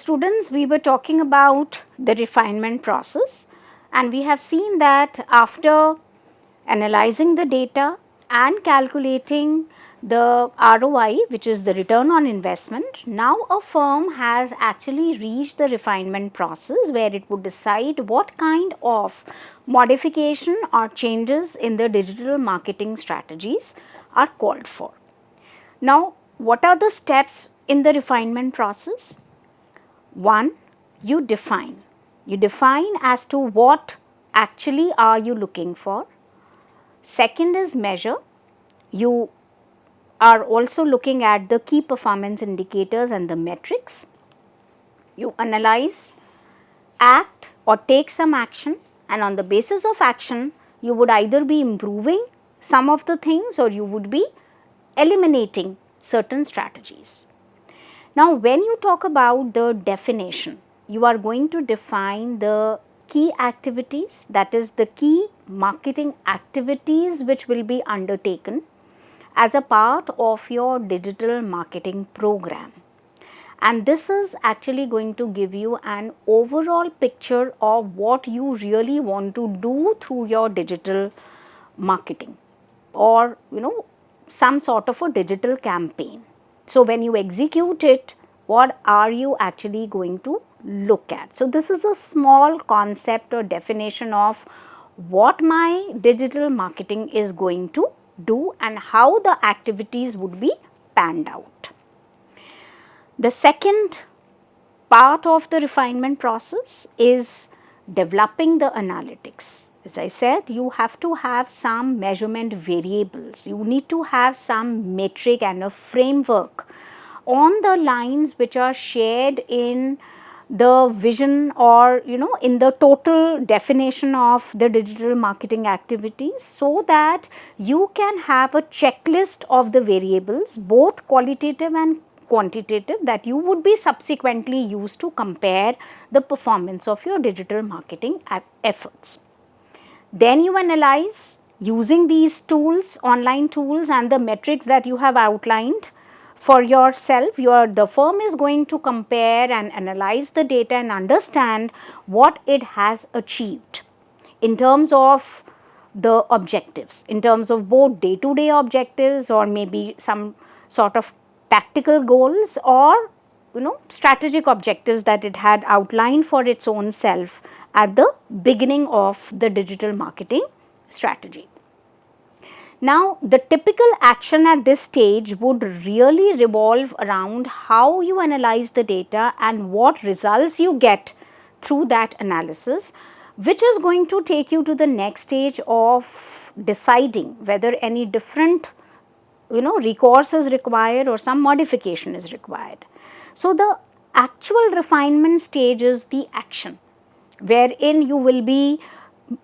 students, we were talking about the refinement process, and we have seen that after analyzing the data and calculating the ROI, which is the return on investment, now a firm has actually reached the refinement process where it would decide what kind of modification or changes in the digital marketing strategies are called for. Now, what are the steps in the refinement process? One, you define. You define as to what actually are you looking for. Second is measure. You are also looking at the key performance indicators and the metrics. You analyze, act or take some action, and on the basis of action, you would either be improving some of the things or you would be eliminating certain strategies. Now, when you talk about the definition, you are going to define the key activities, that is the key marketing activities which will be undertaken as a part of your digital marketing program. And this is actually going to give you an overall picture of what you really want to do through your digital marketing or some sort of a digital campaign. So, when you execute it, what are you actually going to look at? So, this is a small concept or definition of what my digital marketing is going to do and how the activities would be panned out. The second part of the refinement process is developing the analytics. As I said, you have to have some measurement variables. You need to have some metric and a framework on the lines which are shared in the vision or in the total definition of the digital marketing activities, so that you can have a checklist of the variables, both qualitative and quantitative, that you would be subsequently used to compare the performance of your digital marketing efforts. Then you analyze using these tools, online tools and the metrics that you have outlined for yourself. The firm is going to compare and analyze the data and understand what it has achieved in terms of the objectives, in terms of both day-to-day objectives or maybe some sort of tactical goals or strategic objectives that it had outlined for its own self at the beginning of the digital marketing strategy. Now, the typical action at this stage would really revolve around how you analyze the data and what results you get through that analysis, which is going to take you to the next stage of deciding whether any different recourse is required or some modification is required. So, the actual refinement stage is the action, wherein you will be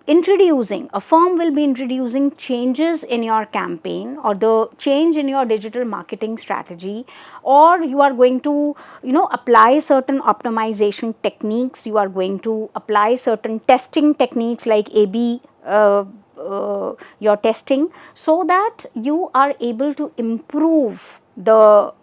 a firm will be introducing changes in your campaign or the change in your digital marketing strategy, or you are going to apply certain optimization techniques, you are going to apply certain testing techniques like A/B your testing, so that you are able to improve the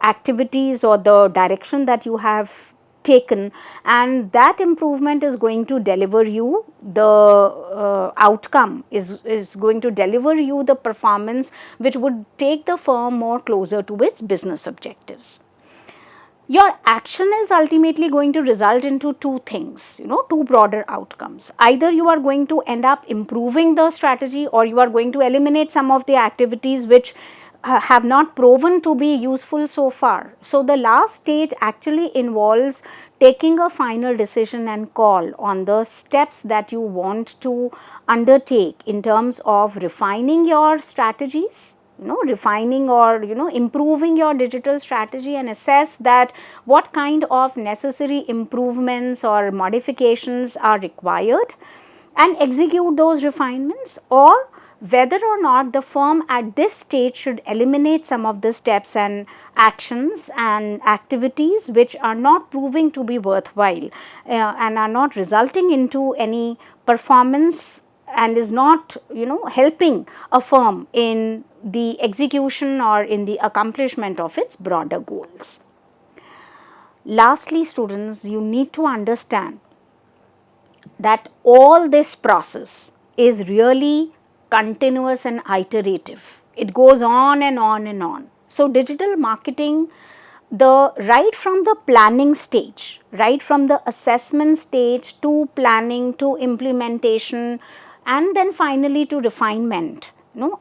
activities or the direction that you have taken, and that improvement is going to deliver you the outcome, is going to deliver you the performance which would take the firm more closer to its business objectives. Your action is ultimately going to result into two things, two broader outcomes. Either you are going to end up improving the strategy, or you are going to eliminate some of the activities which have not proven to be useful so far. So, the last stage actually involves taking a final decision and call on the steps that you want to undertake in terms of refining your strategies, refining or improving your digital strategy, and assess that what kind of necessary improvements or modifications are required and execute those refinements, or whether or not the firm at this stage should eliminate some of the steps and actions and activities which are not proving to be worthwhile and are not resulting into any performance and is not helping a firm in the execution or in the accomplishment of its broader goals. Lastly, students, you need to understand that all this process is really continuous and iterative. It goes on and on and on. So, digital marketing, the right from the planning stage, right from the assessment stage to planning to implementation and then finally to refinement,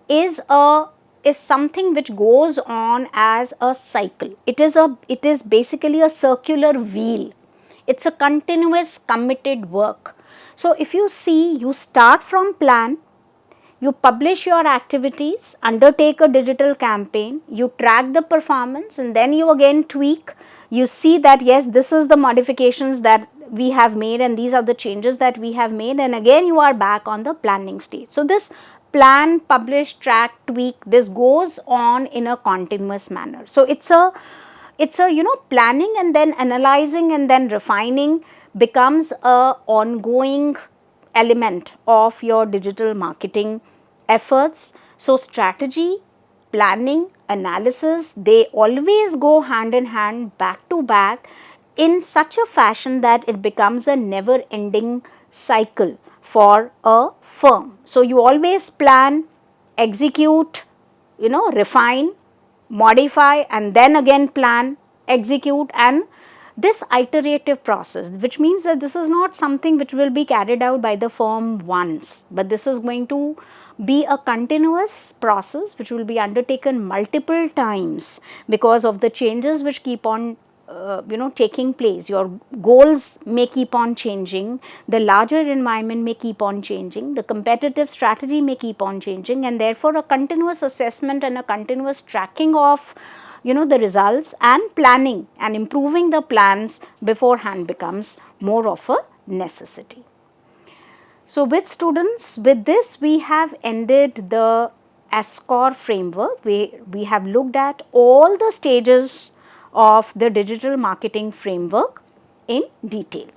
is something which goes on as a cycle. It is basically a circular wheel. It's a continuous committed work. So if you see, you start from plan, you publish your activities, undertake a digital campaign, you track the performance, and then you again tweak. You see that yes, this is the modifications that we have made and these are the changes that we have made, and again you are back on the planning stage. So this plan, publish, track, tweak, this goes on in a continuous manner. So it's a planning and then analyzing and then refining becomes a ongoing element of your digital marketing efforts. So strategy, planning, analysis, they always go hand in hand, back to back, in such a fashion that it becomes a never ending cycle for a firm. So you always plan, execute, refine, modify, and then again plan, execute, and this iterative process, which means that this is not something which will be carried out by the firm once, but this is going to be a continuous process which will be undertaken multiple times because of the changes which keep on taking place. Your goals may keep on changing, the larger environment may keep on changing, the competitive strategy may keep on changing, and therefore a continuous assessment and a continuous tracking of the results and planning and improving the plans beforehand becomes more of a necessity. So with students, with this we have ended the ASCOR framework. We have looked at all the stages of the digital marketing framework in detail.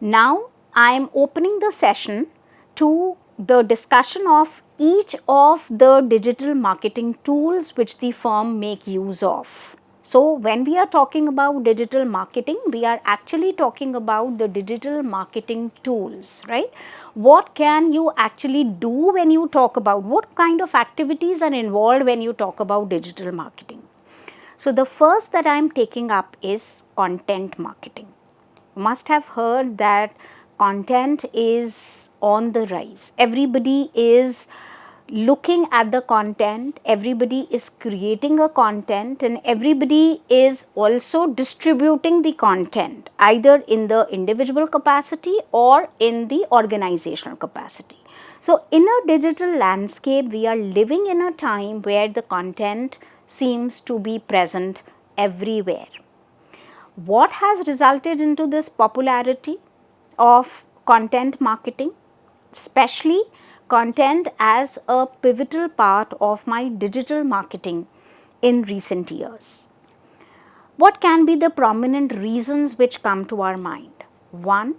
Now I am opening the session to the discussion of each of the digital marketing tools which the firm make use of. So when we are talking about digital marketing, we are actually talking about the digital marketing tools, right? What can you actually do when you talk about, what kind of activities are involved when you talk about digital marketing? So the first that I am taking up is content marketing. You must have heard that content is on the rise. Everybody is looking at the content, everybody is creating a content, and everybody is also distributing the content either in the individual capacity or in the organizational capacity. So in a digital landscape, we are living in a time where the content seems to be present everywhere. What has resulted into this popularity of content marketing? Especially content as a pivotal part of my digital marketing in recent years. What can be the prominent reasons which come to our mind? One,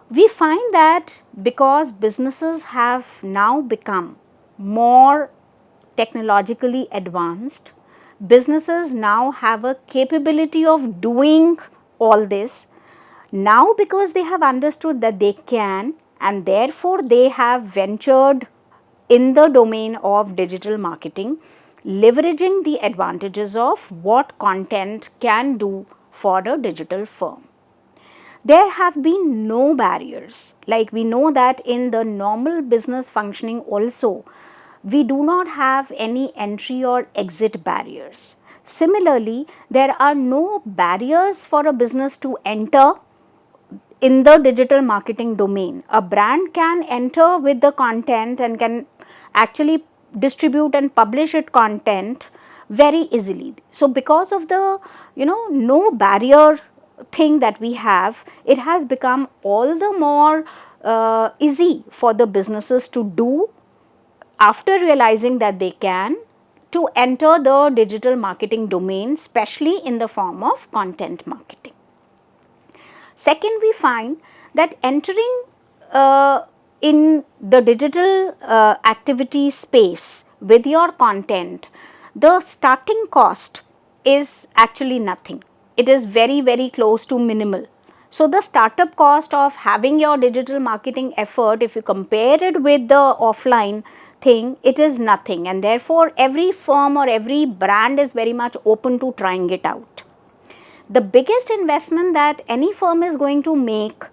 we find that because businesses have now become more technologically advanced, businesses now have a capability of doing all this. Now because they have understood that they can, and therefore they have ventured in the domain of digital marketing, leveraging the advantages of what content can do for a digital firm. There have been no barriers. Like we know that in the normal business functioning also, we do not have any entry or exit barriers. Similarly, there are no barriers for a business to enter in the digital marketing domain. A brand can enter with the content and can actually distribute and publish its content very easily. So because of the no barrier thing that we have, it has become all the more easy for the businesses to do, after realizing that they can, to enter the digital marketing domain, especially in the form of content marketing. Second, we find that entering in the digital activity space with your content, the starting cost is actually nothing. it is very, very close to minimal. So the startup cost of having your digital marketing effort, if you compare it with the offline thing, it is nothing, and therefore every firm or every brand is very much open to trying it out. The biggest investment that any firm is going to make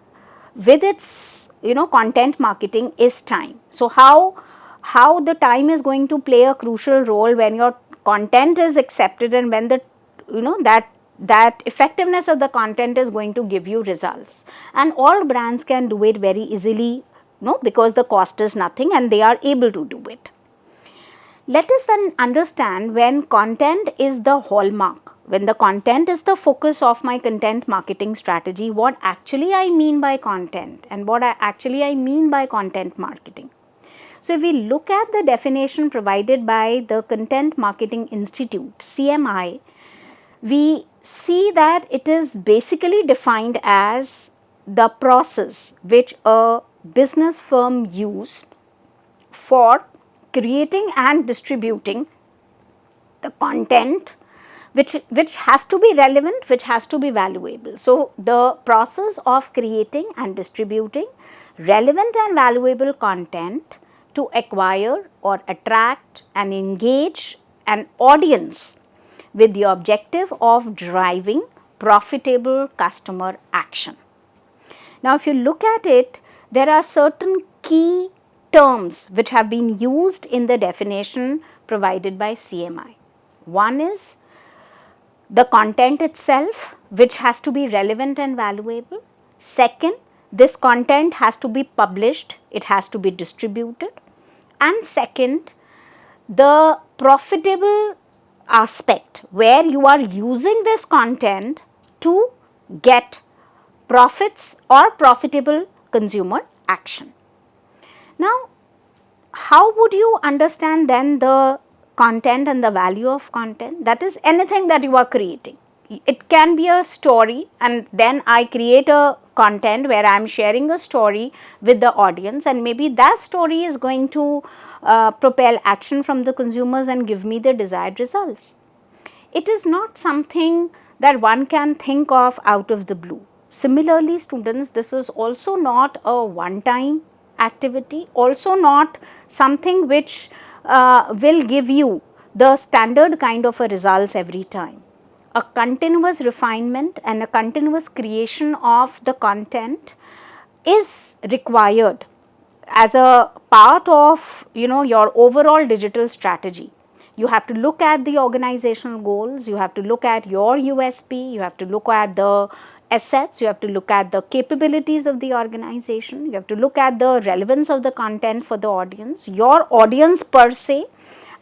with its content marketing is time. So how the time is going to play a crucial role when your content is accepted, and when the that effectiveness of the content is going to give you results, and all brands can do it very easily, because the cost is nothing and they are able to do it. Let us then understand when content is the hallmark, when the content is the focus of my content marketing strategy, what actually I mean by content and what I mean by content marketing. So, if we look at the definition provided by the Content Marketing Institute, CMI, we see that it is basically defined as the process which a business firm use for creating and distributing the content which has to be relevant, which has to be valuable. So, the process of creating and distributing relevant and valuable content to acquire or attract and engage an audience with the objective of driving profitable customer action. Now, if you look at it, there are certain key terms which have been used in the definition provided by CMI. One is the content itself, which has to be relevant and valuable. Second, this content has to be published, it has to be distributed. And second, the profitable aspect, where you are using this content to get profits or profitable consumer action. Now, how would you understand then the content and the value of content? That is anything that you are creating. It can be a story, and then I create a content where I am sharing a story with the audience, and maybe that story is going to propel action from the consumers and give me the desired results. It is not something that one can think of out of the blue. Similarly, students, this is also not a one-time activity, also not something which will give you the standard kind of a results every time. A continuous refinement and a continuous creation of the content is required as a part of your overall digital strategy. You have to look at the organizational goals, you have to look at your USP, you have to look at the assets, you have to look at the capabilities of the organization, you have to look at the relevance of the content for the audience, your audience per se,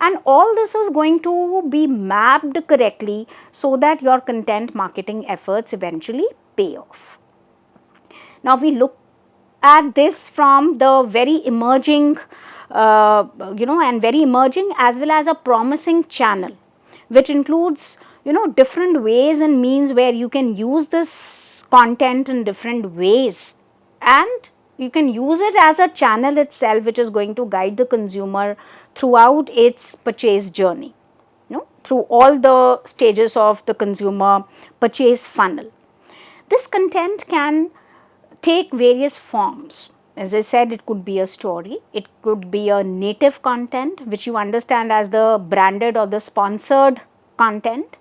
and all this is going to be mapped correctly so that your content marketing efforts eventually pay off. Now, we look at this from the very emerging and very emerging as well as a promising channel, which includes different ways and means where you can use this content in different ways, and you can use it as a channel itself which is going to guide the consumer throughout its purchase journey, through all the stages of the consumer purchase funnel. This content can take various forms. As I said, it could be a story, it could be a native content which you understand as the branded or the sponsored content.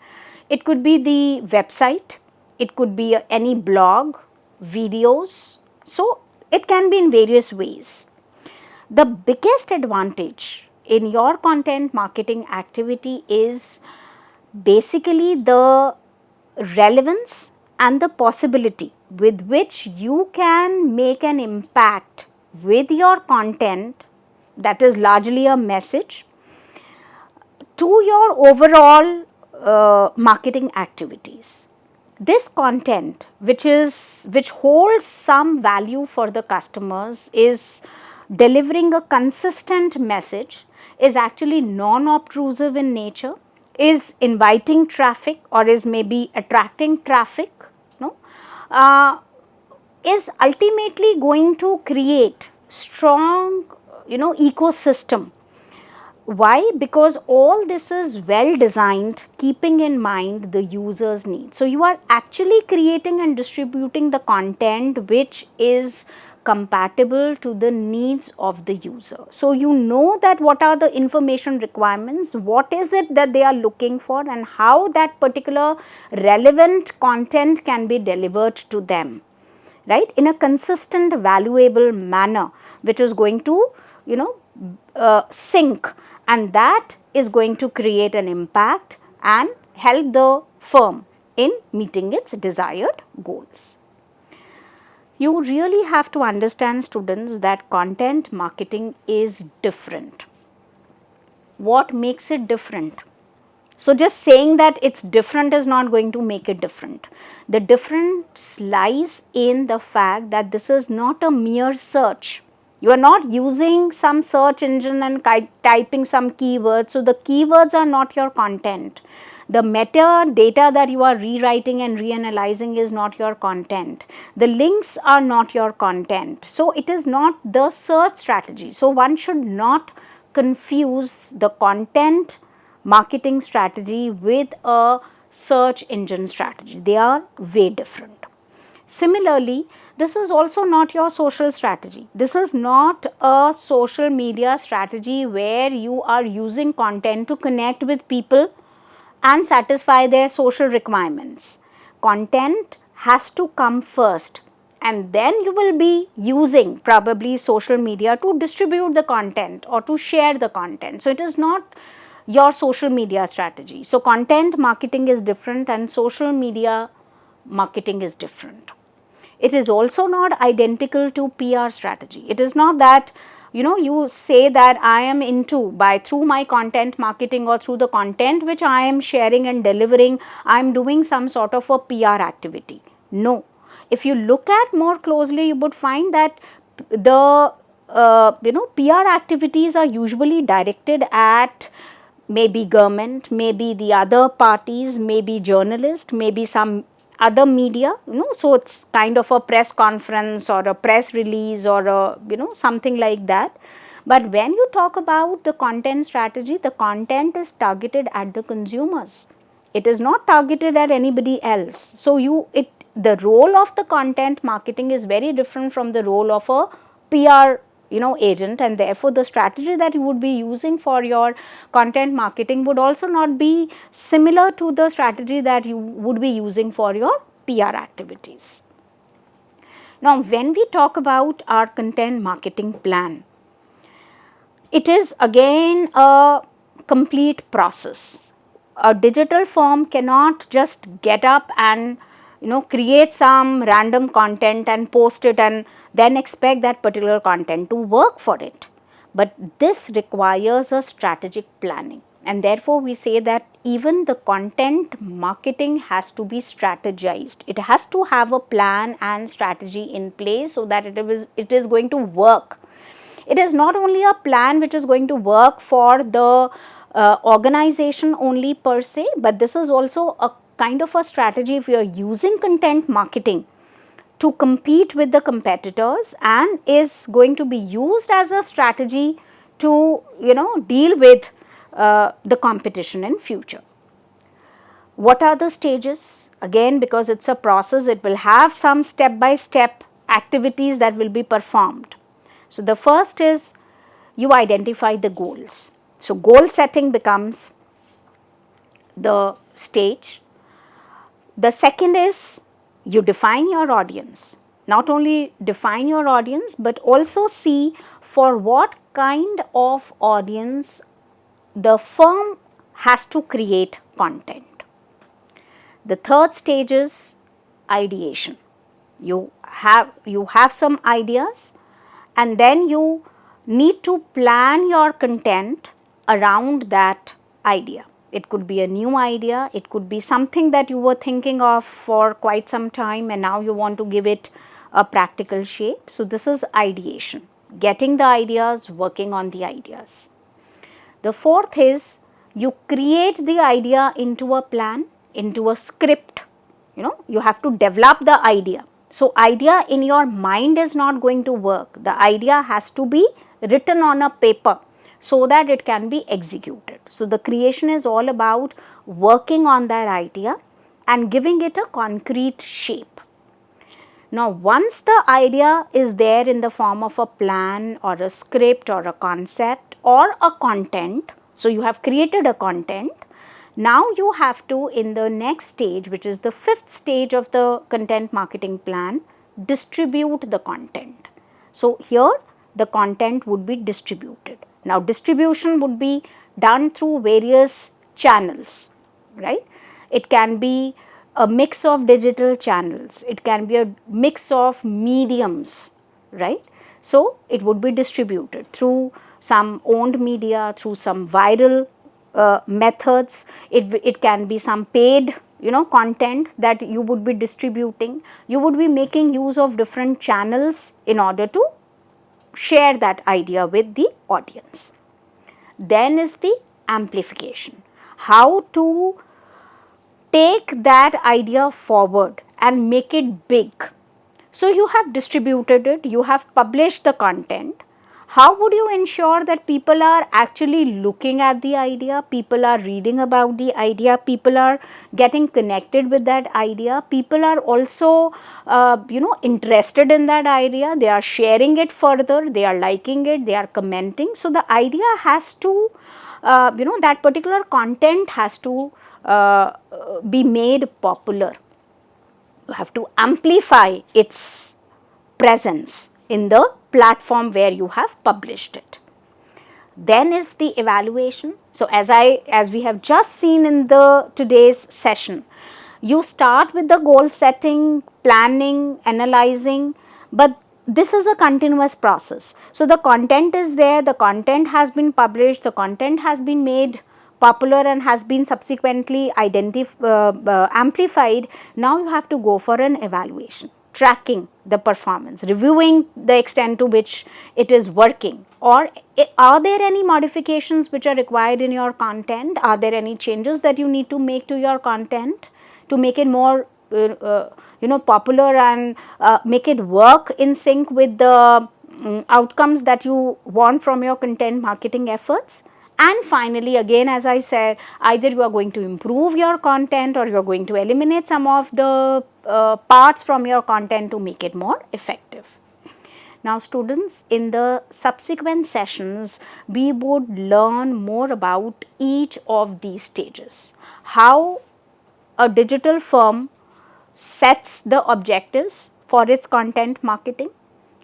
It could be the website, it could be any blog, videos. So, it can be in various ways. The biggest advantage in your content marketing activity is basically the relevance and the possibility with which you can make an impact with your content, that is largely a message, to your overall marketing activities. This content which holds some value for the customers, is delivering a consistent message, is actually non-obtrusive in nature, is inviting traffic or is maybe attracting traffic, is ultimately going to create strong ecosystem Why? Because all this is well designed, keeping in mind the user's needs. So, you are actually creating and distributing the content which is compatible to the needs of the user. So, you know that what are the information requirements, what is it that they are looking for, and how that particular relevant content can be delivered to them, right, in a consistent, valuable manner, which is going to, sync, and that is going to create an impact and help the firm in meeting its desired goals. You really have to understand, students, that content marketing is different. What makes it different? So, just saying that it's different is not going to make it different. The difference lies in the fact that this is not a mere search. You are not using some search engine and typing some keywords. So, the keywords are not your content. The metadata that you are rewriting and reanalyzing is not your content. The links are not your content. So, it is not the search strategy. So, one should not confuse the content marketing strategy with a search engine strategy. They are way different. Similarly, this is also not your social strategy. This is not a social media strategy where you are using content to connect with people and satisfy their social requirements. Content has to come first, and then you will be using probably social media to distribute the content or to share the content. So, it is not your social media strategy. So, content marketing is different and social media marketing is different. It is also not identical to PR strategy. It is not that you say that I am into through my content marketing or through the content which I am sharing and delivering, I am doing some sort of a PR activity. No. If you look at more closely, you would find that the PR activities are usually directed at maybe government, maybe the other parties, maybe journalists, maybe some other media, so it's kind of a press conference or a press release or a, something like that. But when you talk about the content strategy, the content is targeted at the consumers. It is not targeted at anybody else. So the role of the content marketing is very different from the role of a PR agent, and therefore the strategy that you would be using for your content marketing would also not be similar to the strategy that you would be using for your PR activities. Now, when we talk about our content marketing plan, it is again a complete process. A digital firm cannot just get up and create some random content and post it and then expect that particular content to work for it. But this requires a strategic planning, and therefore we say that even the content marketing has to be strategized. It has to have a plan and strategy in place so that it is going to work. It is not only a plan which is going to work for the organization only per se, but this is also a kind of a strategy if you are using content marketing to compete with the competitors, and is going to be used as a strategy to deal with the competition in future. What are the stages? Again, because it's a process, it will have some step by step activities that will be performed. So, the first is you identify the goals. So, goal setting becomes the stage. The second is you define your audience. Not only define your audience, but also see for what kind of audience the firm has to create content. The third stage is ideation. You have some ideas, and then you need to plan your content around that idea. It could be a new idea, it could be something that you were thinking of for quite some time and now you want to give it a practical shape. So, this is ideation, getting the ideas, working on the ideas. The fourth is you create the idea into a plan, into a script. You have to develop the idea. So, idea in your mind is not going to work. The idea has to be written on a paper. so that it can be executed. So the creation is all about working on that idea and giving it a concrete shape. Now, once the idea is there in the form of a plan or a script or a concept or a content, so you have created a content, now you have to, in the next stage, which is the 5th stage of the content marketing plan, distribute the content. So here the content would be distributed. Now, distribution would be done through various channels, right? It can be a mix of digital channels, it can be a mix of mediums, right? So it would be distributed through some owned media, through some viral methods. It can be some paid content that you would be distributing. You would be making use of different channels in order to share that idea with the audience. Then is the amplification. How to take that idea forward and make it big. So you have distributed it, you have published the content. How would you ensure that people are actually looking at the idea, people are reading about the idea, people are getting connected with that idea, people are also interested in that idea, they are sharing it further, they are liking it, they are commenting. So the idea has to, that particular content has to be made popular. You have to amplify its presence in the platform where you have published it. Then is the evaluation. So as we have just seen in the today's session, you start with the goal setting, planning, analyzing, but this is a continuous process. So the content is there, the content has been published, the content has been made popular and has been subsequently amplified. Now you have to go for an evaluation, tracking the performance, reviewing the extent to which it is working, or are there any modifications which are required in your content, are there any changes that you need to make to your content to make it more popular and make it work in sync with the outcomes that you want from your content marketing efforts. And finally, again, as I said, either you are going to improve your content or you are going to eliminate some of the parts from your content to make it more effective. Now, students, in the subsequent sessions, we would learn more about each of these stages. How a digital firm sets the objectives for its content marketing.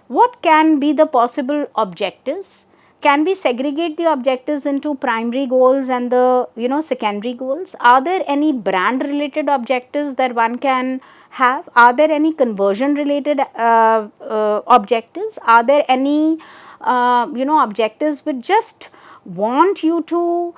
What can be the possible objectives? Can we segregate the objectives into primary goals and the secondary goals? Are there any brand related objectives that one can have? Are there any conversion related objectives? Are there any objectives which just want you to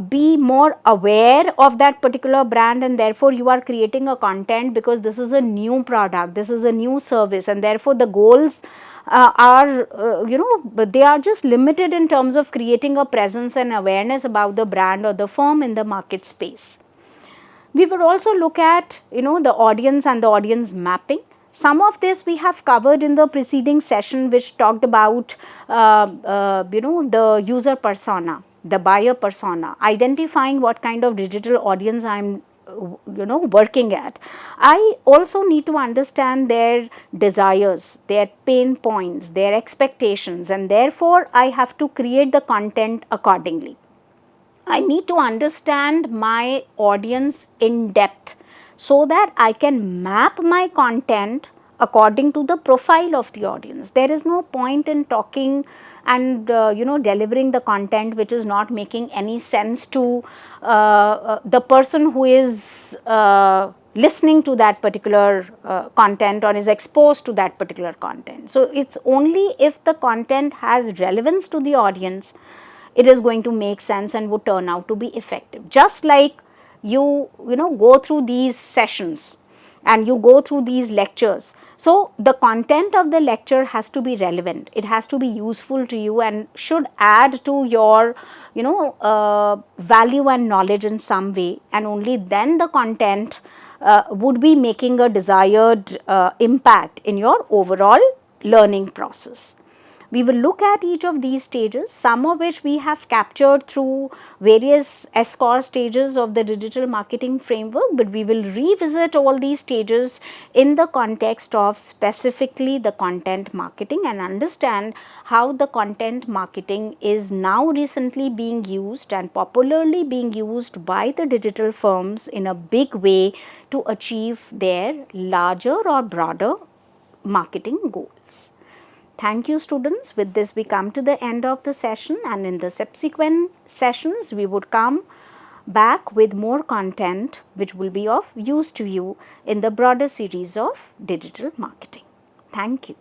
be more aware of that particular brand, and therefore you are creating a content because this is a new product, this is a new service, and therefore the goals they are just limited in terms of creating a presence and awareness about the brand or the firm in the market space. We would also look at the audience and the audience mapping. Some of this we have covered in the preceding session, which talked about the user persona, the buyer persona, identifying what kind of digital audience I am working at. I also need to understand their desires, their pain points, their expectations, and therefore I have to create the content accordingly. I need to understand my audience in depth so that I can map my content according to the profile of the audience. There is no point in talking and delivering the content which is not making any sense to the person who is listening to that particular content or is exposed to that particular content. So it's only if the content has relevance to the audience, it is going to make sense and would turn out to be effective. Just like you go through these sessions and you go through these lectures. So the content of the lecture has to be relevant. It has to be useful to you and should add to your value and knowledge in some way, and only then the content would be making a desired impact in your overall learning process. We will look at each of these stages, some of which we have captured through various SCOR stages of the digital marketing framework, but we will revisit all these stages in the context of specifically the content marketing and understand how the content marketing is now recently being used and popularly being used by the digital firms in a big way to achieve their larger or broader marketing goals. Thank you, students. With this, we come to the end of the session, and in the subsequent sessions, we would come back with more content which will be of use to you in the broader series of digital marketing. Thank you.